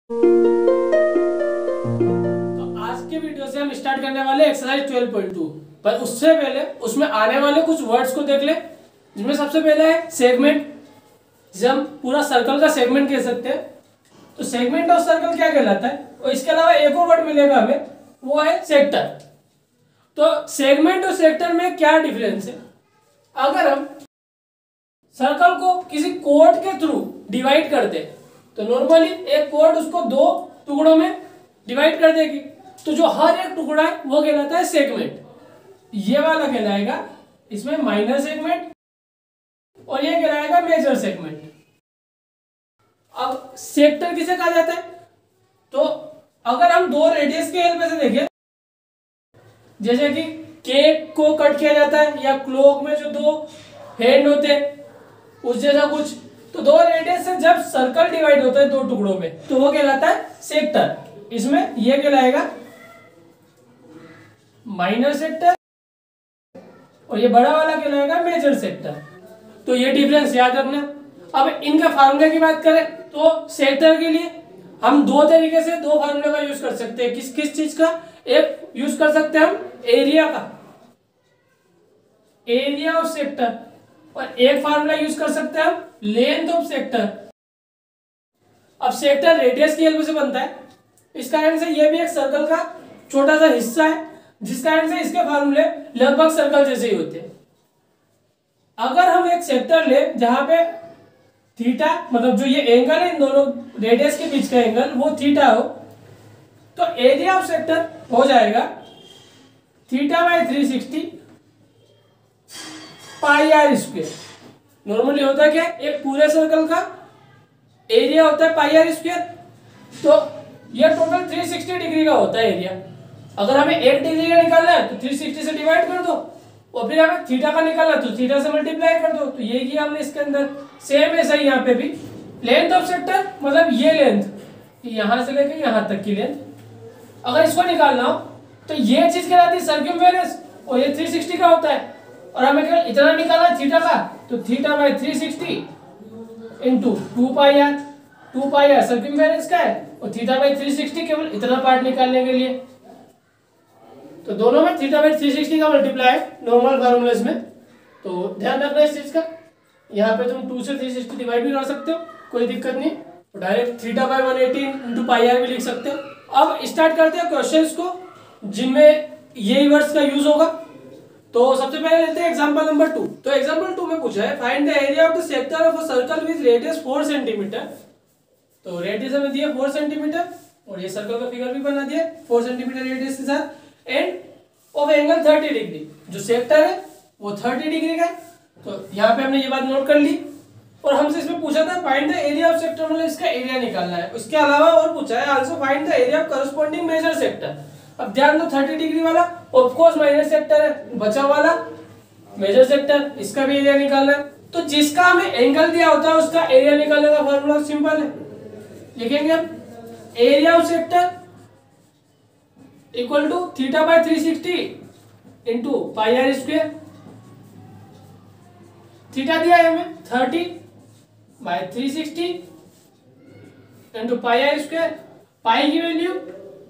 तो आज के वीडियो से हम स्टार्ट करने वाले एक्सरसाइज 12.2। पर उससे पहले उसमें आने वाले कुछ वर्ड्स को देख ले, जिसमें सबसे पहले है सेगमेंट, जिसे हम पूरा सर्कल का सेगमेंट कह सकते हैं। तो सेगमेंट ऑफ सर्कल क्या कहलाता है, और इसके अलावा एक और वर्ड मिलेगा हमें, वो है सेक्टर। तो सेगमेंट और सेक्टर में क्या डिफरेंस है? अगर हम सर्कल को किसी कोड के थ्रू डिवाइड करते तो नॉर्मली एक कोड उसको दो टुकड़ों में डिवाइड कर देगी, तो जो हर एक टुकड़ा है वो कहलाता है सेगमेंट। ये वाला कहलाएगा इसमें माइनर सेगमेंट, और ये कहलाएगा मेजर सेगमेंट। अब सेक्टर किसे कहा जाता है? तो अगर हम दो रेडियस के हेल्प से देखें, जैसे कि केक को कट किया जाता है, या क्लॉक में जो दो हैंड होते हैं उस जैसा कुछ, तो दो रेडियस से जब सर्कल डिवाइड होता है दो टुकड़ों में, तो वो कहलाता है सेक्टर। इसमें ये कहलाएगा माइनर सेक्टर, और ये बड़ा वाला कहलाएगा मेजर सेक्टर। तो ये डिफरेंस याद रखना। अब इनके फार्मूले की बात करें तो सेक्टर के लिए हम दो तरीके से दो फार्मूले का यूज कर सकते हैं। किस किस चीज का? एक यूज कर सकते हैं हम एरिया का, एरिया ऑफ सेक्टर, और एक फार्मूला यूज कर सकते हैं हम लेंथ ऑफ सेक्टर। अब सेक्टर रेडियस की हेल्प से बनता है, इस कारण से ये भी एक सर्कल का छोटा सा हिस्सा है, जिस कारण से इसके फार्मूले लगभग सर्कल जैसे ही होते हैं। अगर हम एक सेक्टर ले जहां पे थीटा, मतलब जो ये एंगल है इन दोनों रेडियस के बीच का एंगल, वो थीटा हो, तो एरिया ऑफ सेक्टर हो जाएगा theta by 360 pi r square. Normally होता है क्या, एक पूरे सर्कल का एरिया होता है पाई आर स्क्वायर, तो ये टोटल 360 डिग्री का होता है एरिया। अगर हमें 1 डिग्री का निकालना है तो 360 से डिवाइड कर दो, और फिर हमें थीटा का निकालना है तो थीटा से मल्टीप्लाई कर दो। तो ये किया हमने इसके अंदर। सेम ऐसा ही यहाँ पे भी लेंथ ऑफ सेक्टर, मतलब ये लेंथ यहां से लेकर यहां तक की लेंथ, अगर इसको निकालना हो तो ये चीज कहलाती है सर्कमफेरेंस, और ये 360 का होता है। और हमें केवल इतना निकालना है थीटा का, तो theta by 360 into 2 pi r. 2 pi r circumference का है, और थीटा बाई 360 केवल इतना पार्ट निकालने के लिए। तो दोनों में थीटा बाई 360 का मल्टीप्लाई है नॉर्मल फार्मूलेस में, तो ध्यान रखना इस चीज का। यहाँ पे तुम 2 से 360 डिवाइड भी कर सकते हो, कोई दिक्कत नहीं। तो direct theta by 180 into pi r भी लिख सकते हो। अब स्टार्ट करते हैं क्वेश्चंस को जिनमें ये वर्ड्स का यूज होगा। तो सबसे पहले लेते हैं एग्जांपल नंबर 2। तो एग्जांपल 2 में पूछा है find the area of the sector of a circle with radius 4 centimetre. तो रेडियस हमें दिया 4 सेंटीमीटर, और ये सर्कल का फिगर भी बना दिया 4 सेंटीमीटर रेडियस के साथ, एंड ऑफ एंगल 30 डिग्री। जो सेक्टर है वो 30 डिग्री का है। तो यहाँ पे हमने ये बात नोट कर ली। और हमसे इसमें पूछा था find the area of sector, मतलब इसका एरिया निकालना है। उसके अलावा और पूछा है also find the area of corresponding major sector. अब ध्यान दो 30 डिग्री वाला ऑफ कोर्स माइनर सेक्टर है, बचा वाला मेजर सेक्टर, इसका भी एरिया निकालना है। तो जिसका हमें एंगल दिया होता है उसका एरिया निकालने का फॉर्मूला सिंपल है, लिखेंगे हम area of sector equal to theta by 360 into pi r square. Theta दिया है हमें 30 by 360 into pi r square. Pi की वैल्यू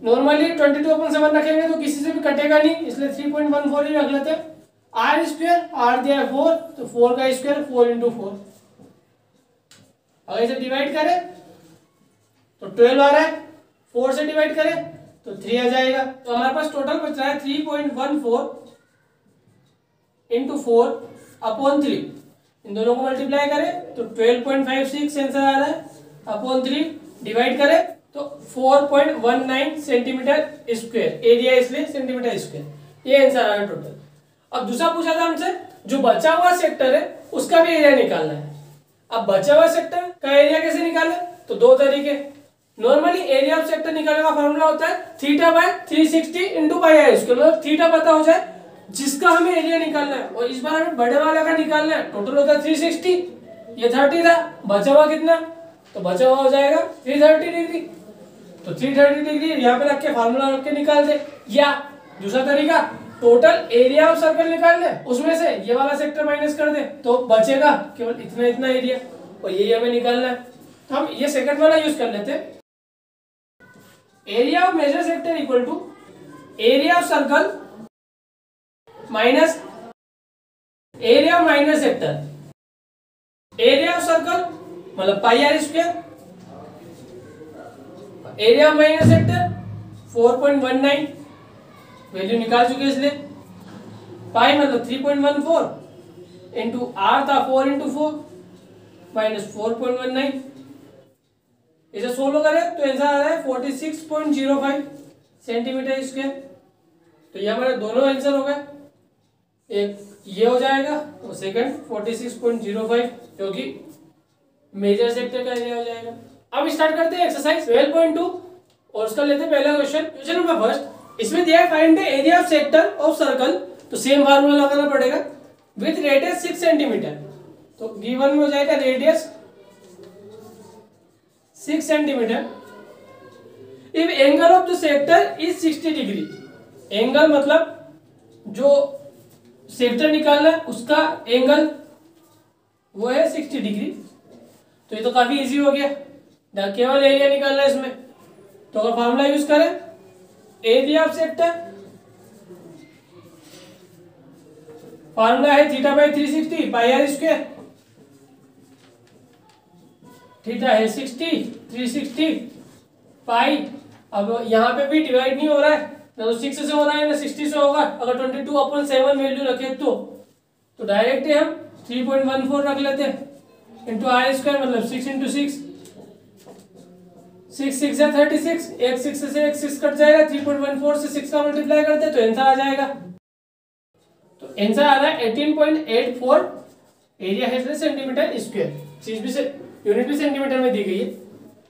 नॉर्मली 22/7 रखेंगे तो किसी से भी कटेगा नहीं, इसलिए 3.14 ही रख लेते हैं। आर स्क्वायर, आर दिया है 4, तो 4 का स्क्वायर 4 इंटू 4। अगर इसे डिवाइड करें तो 12 आ रहा है, 4 से डिवाइड करें तो 3 आ जाएगा। तो हमारे पास टोटल बच रहा है 3.14 इंटू 4 अपॉन 3। इन दोनों को मल्टीप्लाई करें तो 12.56 आंसर आ रहा है, अपॉन 3 डिवाइड करें तो 4.19 सेंटीमीटर स्क्वायर एरिया, इसलिए सेंटीमीटर स्क्वायर। ये आंसर आ रहा है टोटल। अब दूसरा पूछा था हमसे जो बचा हुआ सेक्टर है उसका भी एरिया निकालना है। अब बचा हुआ सेक्टर का एरिया कैसे निकाले? तो दो तरीके। नॉर्मली एरिया ऑफ सेक्टर निकालने का फॉर्मूला होता है theta by 360 into pi r square. मतलब थीटा पता हो जाए जिसका हमें एरिया निकालना है, और इस बार हमें बड़े वाला का निकालना है। टोटल होता है 360, ये 30 था, बचा हुआ कितना? तो बचा हुआ हो जाएगा 330 डिग्री। तो 330 डिग्री यहाँ पे रख के फार्मूला रख के निकाल दे। या दूसरा तरीका, टोटल एरिया ऑफ सर्कल निकाल ले, उसमें से ये वाला सेक्टर माइनस कर दे तो बचेगा केवल इतना इतना एरिया, और यही हमें निकालना है। तो हम ये सेकंड वाला यूज कर लेते हैं। Area of major sector equal to area of circle minus area of minor sector. Area of circle मतलब pi r square, area of minor sector 4.19 value निकाल चुके इसलिए, पाई मतलब 3.14 इंटू आर था 4 इंटू 4 माइनस 4.19। इसे सोल्व करें तो आंसर आ रहा है 46.05 सेंटीमीटर स्क्वायर। तो ये हमारे दोनों आंसर हो गए, एक ये हो जाएगा और सेकंड 46.05 जो कि मेजर सेक्टर का एरिया हो जाएगा। अब स्टार्ट करते हैं एक्सरसाइज 12.2 और उसका लेते हैं पहला क्वेश्चन। क्वेश्चन नंबर फर्स्ट, इसमें दिया है find the area of sector of circle. तो सेम फार्मूला लगाना पड़ेगा विथ रेडियस 6 सेंटीमीटर। तो गिवन में हो जाएगा radius 6 centimetre if angle of the sector is 60 degree. Angle मतलब जो सेक्टर निकालना है उसका एंगल वो है 60 डिग्री। तो ये तो काफी इजी हो गया, केवल एरिया निकालना है इसमें। तो अगर फॉर्मूला यूज करें एरिया ऑफ सेक्टर, फॉर्मूला है theta by 360 pi r square. Theta है 60, 360 पाई। अब यहाँ पे भी डिवाइड नहीं हो रहा है, ना तो 6 से हो रहा है ना 60 से होगा। अगर 22/7 वैल्यू रखे तो डायरेक्ट ही हम 3.14 रख लेते हैं इंटू आर स्क्वायर मतलब 6 इंटू 6, 6 6 है 36, एक 6 से एक 6 कट जाएगा, 3.14 से 6 का मल्टीप्लाई करते हैं तो आंसर आ जाएगा। तो आंसर आ रहा है 18.84 एरिया है सेंटीमीटर स्क्वायर। चीज भी से यूनिट भी सेंटीमीटर में दी गई है।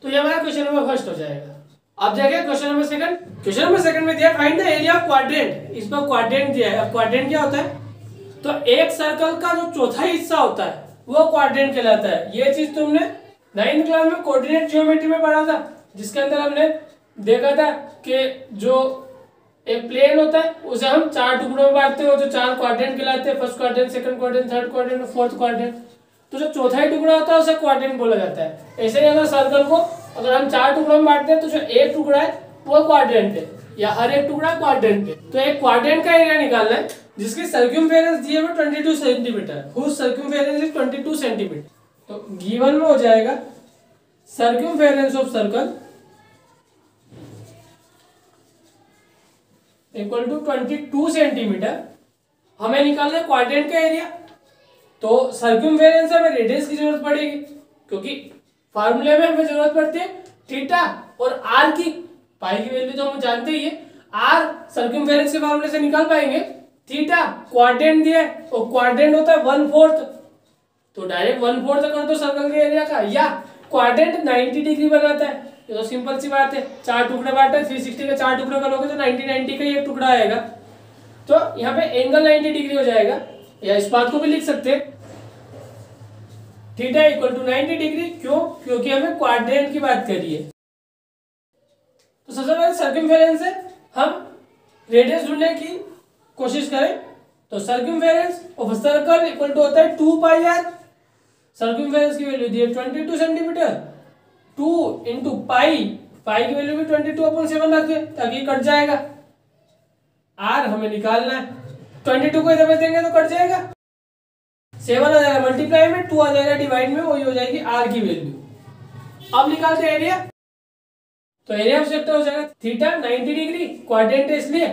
तो ये हमारा क्वेश्चन नंबर फर्स्ट हो जाएगा। अब जाएगा question number second. Question number second में दिया find the area of quadrant. इस पर क्वाड्रेंट दिया है। अब क्वाड्रेंट क्या होता है, तो एक सर्कल का जो चौथा हिस्सा होता है वो क्वाड्रेंट कहलाता है। ये चीज तुमने 9th क्लास में कोऑर्डिनेट ज्योमेट्री में पढ़ा था, जिसके अंदर हमने देखा था कि जो एक प्लेन होता है उसे हम 4 टुकड़ों में बांटते हैं, जो 4 क्वाड्रेंट कहलाते हैं, first quadrant, second quadrant, third quadrant और फोर्थ क्वाड्रेंट। तो जो चौथा ही टुकड़ा होता है उसे क्वाड्रेंट बोला जाता है। ऐसे ही अगर सर्कल को अगर हम 4 टुकड़ों में बांटते हैं तो जो एक टुकड़ा है वो क्वाड्रेंट है, या हर एक टुकड़ा क्वाड्रेंट है। तो एक क्वाड्रेंट का एरिया निकालना है जिसकी सर्क्यूमफेरेंस दी है 22 centimetre, whose circumference is 22 centimetre. तो गिवन में हो जाएगा circumference of circle equal to 22 centimetre. हमें निकालना है क्वाड्रेंट का एरिया। तो सर्क्यूमफेरेंस हमें रेडियस की जरूरत पड़ेगी, क्योंकि फार्मूले में हमें जरूरत पड़ती है थीटा और आर की। पाई की वैल्यू तो हम जानते ही है, आर सर्क्यूमफेरेंस के फार्मूले से निकाल पाएंगे। थीटा क्वाड्रेंट दिया है और क्वाड्रेंट होता है 1/4, तो डायरेक्ट 1/4 कर दो सर्कल के एरिया का। या क्वाड्रेंट 90 डिग्री बनाता है, ये तो सिंपल सी बात है। 4 टुकड़े बांटा है, 360 के 4 टुकड़े करोगे तो 90 का ही एक टुकड़ा आएगा। तो यहाँ पे एंगल 90 डिग्री हो जाएगा, या इस बात को भी लिख सकते हैं थीटा इक्वल टू 90 डिग्री। क्यों? क्योंकि हमें क्वाड्रेंट की बात करी है। तो सबसे पहले सर्कमफेरेंस से हम रेडियस ढूंढने की कोशिश करें। तो circumference of circle equal to होता है 2 पाई आर। सर्कमफेरेंस की वैल्यू दी है 22 सेंटीमीटर, 2 इंटू पाई, पाई की वैल्यू भी 22/7 रखे ताकि कट जाएगा। आर हमें निकालना है, 22 को इधर देंगे तो कट जाएगा, 7 आ जाएगा मल्टीप्लाई में, 2 आ जाएगा डिवाइड में, वही हो जाएगी आर की वैल्यू। अब निकालते हैं एरिया। तो एरिया ऑफ सेक्टर हो जाएगा थीटा 90 डिग्री, क्वाड्रेंट है इसलिए,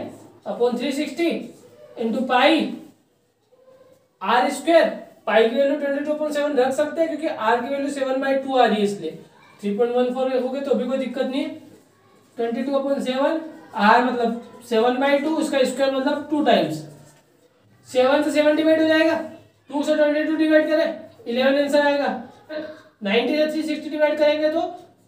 upon 360 into pi r square. Pi की वैल्यू 22/7 रख सकते हैं क्योंकि आर की वैल्यू 7/2 आ रही है, इसलिए 3.14 हो गए तो भी कोई दिक्कत नहीं है। 22/7 आर मतलब 7/2, उसका स्क्वायर मतलब 2 टाइम्स। 7 से 7 डिवाइड हो जाएगा, 2 से 22 डिवाइड करें 11 आंसर आएगा। 90 से 360 डिवाइड करेंगे तो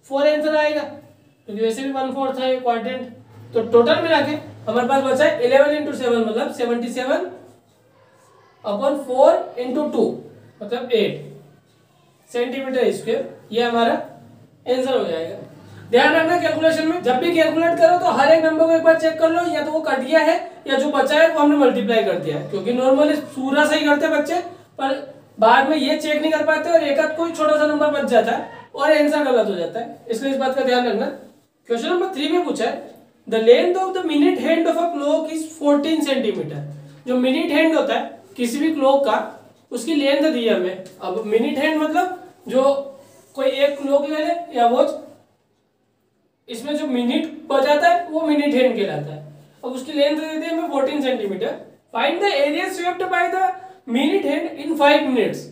4 आंसर आएगा, क्योंकि वैसे भी 1/4 है क्वाड्रेंट। तो टोटल मिला के हमारे पास बचा है 11 इंटू 7 मतलब 77/4 इंटू 2 मतलब 8 सेंटीमीटर स्क्वायर। ये हमारा आंसर हो जाएगा। ध्यान रखना कैलकुलेशन में जब भी कैलकुलेट करो तो हर एक नंबर को एक बार चेक कर लो, या तो वो कट गया है या जो बचा है वो हमने मल्टीप्लाई कर दिया है। क्योंकि नॉर्मली पूरा सही करते हैं बच्चे, पर बाद में ये चेक नहीं कर पाते और एक आध कोई छोटा सा नंबर बच जाता है और आंसर गलत हो जाता है। इसलिए इस बात का ध्यान रखना क्वेश्चन नंबर 3 में पूछा है the length of the minute hand of a clock is 14 centimetre. जो मिनट हैंड होता है किसी भी क्लॉक का, उसकी लेंथ दी है हमें। अब मिनट हैंड मतलब जो कोई एक क्लॉक ले ले या वॉच, इसमें जो मिनट बजाता है वो मिनट हैंड कहलाता है। अब उसकी लेंथ दे दी है हमें 14 centimetre. Find the area swept by the minute hand in 5 minutes.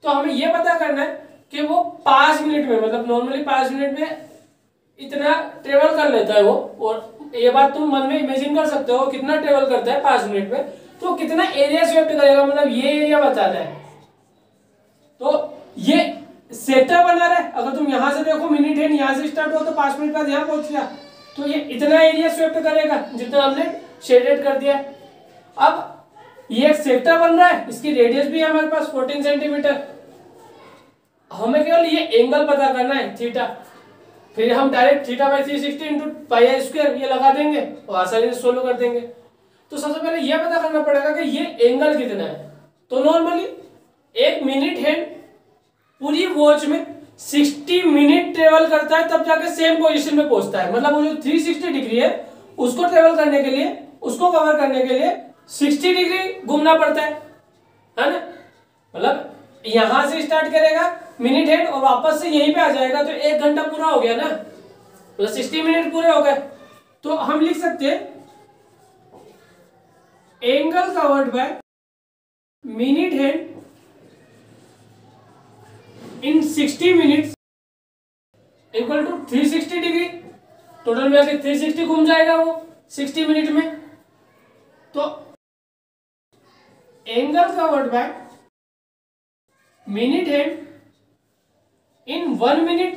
तो हमें ये पता करना है कि वो 5 मिनट में, मतलब नॉर्मली 5 मिनट में इतना ट्रेवल कर लेता है वो। और ये बात तुम मन में इमेजिन कर सकते हो कितना ट्रेवल करता है 5 मिनट में, तो कितना एरिया स्वेप्ट करेगा, मतलब ये एरिया बताना है। तो ये सेक्टर बना रहा है। अगर तुम यहां से देखो मिनट हैंड यहां से स्टार्ट हो तो 5 मिनट बाद यहां पहुंच गया, तो ये इतना एरिया स्वेप्ट करेगा जितना हमने शेडेड कर दिया। अब ये एक सेक्टर बन रहा है, इसकी रेडियस भी है हमारे पास 14 सेंटीमीटर। हमें केवल ये एंगल पता करना है थीटा, फिर हम direct theta by 360 into pi r square ये लगा देंगे और आसानी से सोल्व कर देंगे। तो सबसे पहले ये पता करना पड़ेगा कि ये एंगल कितना है। तो नॉर्मली एक मिनट हैंड पूरी वॉच में 60 मिनट ट्रेवल करता है, तब जाके सेम पोजीशन में पहुंचता है। मतलब वो जो 360 डिग्री है उसको ट्रेवल करने के लिए, उसको कवर करने के लिए 60 डिग्री घूमना पड़ता है ना। मतलब यहां से स्टार्ट करेगा मिनट हैंड और वापस से यहीं पे आ जाएगा, तो 1 घंटा पूरा हो गया ना, मतलब 60 मिनट पूरे हो गए। तो हम लिख सकते हैं angle covered by minute hand in 60 minutes equal to 360 degree. Total में आके 360 घूम जाएगा वो 60 मिनट में। तो angle covered by minute hand in 1 minute.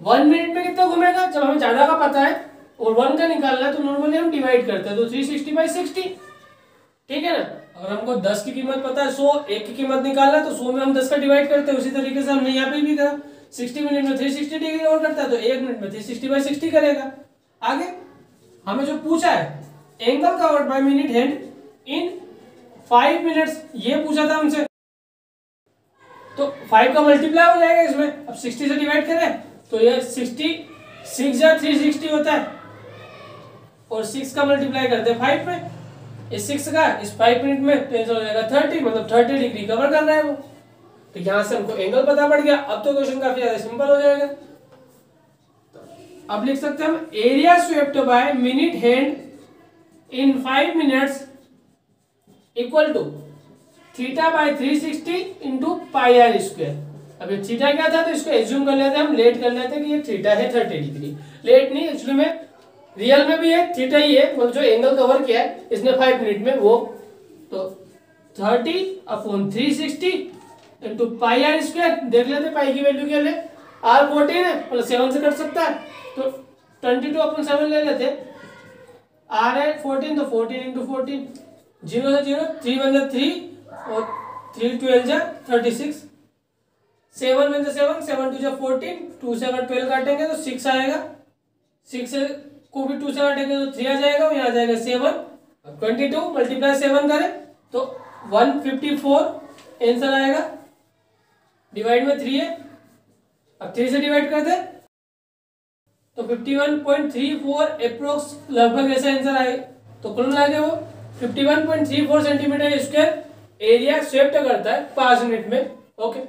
1 minute में कितना घूमेगा, जब हमें ज्यादा का पता है और 1 का निकालना है तो नॉर्मली हम डिवाइड करते हैं, तो 360 बाई 60, ठीक है ना। अगर हमको 10 की कीमत पता है, 100 1 की कीमत निकालना है तो 100 में हम 10 का डिवाइड करते हैं। उसी तरीके से हमने यहाँ पे भी करा, 60 मिनट में 360 डिग्री कवर करता है तो 1 मिनट में 360 बाई 60 करेगा। आगे हमें जो पूछा है angle covered by minute hand in 5 minutes, ये पूछा था हमसे। तो 5 का मल्टीप्लाई हो जाएगा इसमें। अब 60 से डिवाइड करें तो ये 66 या 360 होता है, और 6 का मल्टीप्लाई करते हैं 5 में, इस 6 का इस 5 मिनट में तो हो जाएगा 30, मतलब 30 डिग्री कवर कर रहा है वो। तो यहां से हमको एंगल पता पड़ गया। अब तो क्वेश्चन काफी ज्यादा सिंपल हो जाएगा। अब लिख सकते हैं हम area swept by minute hand in 5 minutes equal to theta by 360 into pi r square. अब ये थीटा क्या था तो इसको एज्यूम कर लेते हैं हम, लेट कर लेते हैं कि ये थीटा है 30 डिग्री। लेट नहीं, एक्चुअली में रियल में भी है थीटा ही है, मतलब जो एंगल कवर किया है इसने 5 मिनट में वो। तो 30 upon 360 into pi r square. देख लेते हैं पाई की वैल्यू क्या ले, आर 14 है, मतलब 7 से कट सकता है तो 22 अपॉन 7 ले लेते हैं। आर है 14 तो 14 इंटू 14, 0 से 0, 3 1 जा 3 और 3 12 जा 36, 7 1 जा 7, 7 2 जा 14, 2 से अगर 12 काटेंगे तो 6 आएगा, 6 से को भी 2 से काटेंगे तो 3 आ जाएगा, और यहाँ आ जाएगा 7। 22 मल्टीप्लाई 7 करें तो 154 आंसर आएगा। डिवाइड में 3 है, अब 3 से डिवाइड कर दे तो 51.34 अप्रोक्स लगभग ऐसा आंसर आएगा। तो कुल मिला के वो 51.34 सेंटीमीटर स्क्वायर एरिया स्वेप्ट करता है 5 मिनट में। ओके।